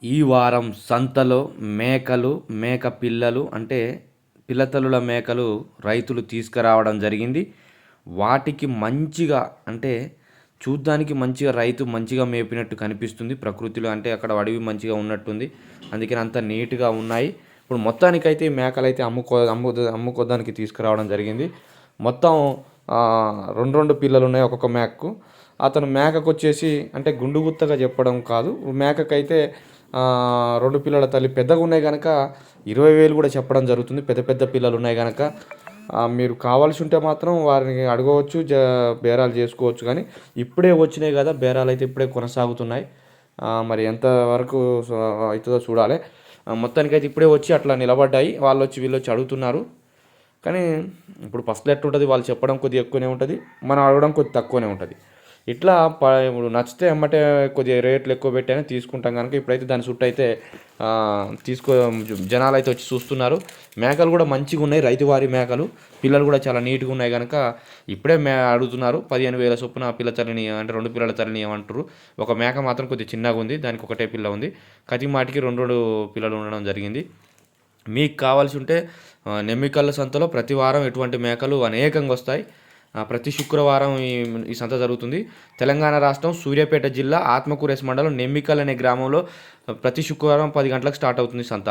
ఈ వారం సంతలో మేకలు, మేక పిల్లలు అంటే పిల్లతల్లుల మేకలు రైతులు తీసుకురావడం జరిగింది. వాటికి మంచిగా అంటే చూడ్డానికి మంచిగా రైతు మంచిగా మేపినట్టు కనిపిస్తుంది ప్రకృతిలో. అంటే అక్కడ అడవి మంచిగా ఉన్నట్టుంది. అందుకని అంత నీట్‌గా ఉన్నాయి. ఇప్పుడు మొత్తానికైతే ఈ మేకలైతే అమ్ముకోడానికి తీసుకురావడం జరిగింది. మొత్తం 2, 2 పిల్లలున్నాయి ఒక్కొక్క మేకకు. అతను మేకకొచ్చేసి అంటే గుండు గుత్తగా చెప్పడం కాదు. మేకకైతే 2 పిల్లల తల్లి పెద్దగున్నాయి గనక 20,000 కూడా చెప్పడం జరుగుతుంది. పెద్ద పెద్ద పిల్లలున్నాయి గనక మీరు కావాల్సి ఉంటే మాత్రం వారిని అడగవచ్చు. బేరాలు చేసుకోవచ్చు. కానీ ఇప్పుడే వచ్చినాయి కదా, బేరాలైతే ఇప్పుడే కొనసాగుతున్నాయి. మరి ఎంతవరకు అవుతుందో చూడాలి. మొత్తానికైతే ఇప్పుడే వచ్చి అట్లా నిలబడ్డాయి. వాళ్ళొచ్చి వీళ్ళొచ్చి అడుగుతున్నారు. కానీ ఇప్పుడు ఫస్ట్‌లో ఎట్లుంటది, వాళ్ళు చెప్పడం కొద్దిగా ఎక్కువనే ఉంటది. మనం అడగడం కొద్దిగా తక్కువనే ఉంటది. ఇట్లా ఇప్పుడు నచ్చితే ఎమ్మటే కొద్దిగా రేట్లు ఎక్కువ పెట్టైనా తీసుకుంటాం కనుక ఇప్పుడైతే దాని చుట్టైతే తీసుకో జనాలైతే వచ్చి చూస్తున్నారు. మేకలు కూడా మంచిగున్నాయి. రైతువారి మేకలు. పిల్లలు కూడా చాలా నీట్‌గా ఉన్నాయి గనక ఇప్పుడే అడుగుతున్నారు. 15,000 చొప్పున పిల్ల తల్లిని అంటే 2 పిల్లల తల్లిని ఇవ్వమంటుర్రు. ఒక మేక మాత్రం కొద్దిగా చిన్నగుంది. దానికి ఒకటే పిల్ల ఉంది. మాటికి 2, 2 పిల్లలు ఉండడం జరిగింది. మీకు కావాల్సి ఉంటే నెమ్మికల్ల సంతలో ప్రతి వారం ఇటువంటి మేకలు అనేకంగా వస్తాయి. ప్రతి శుక్రవారం ఈ సంత జరుగుతుంది. తెలంగాణ రాష్ట్రం సూర్యాపేట జిల్లా ఆత్మకూరేస్ మండలం నెమ్మికల్ అనే గ్రామంలో ప్రతి శుక్రవారం 10 గంటలకు స్టార్ట్ అవుతుంది సంత.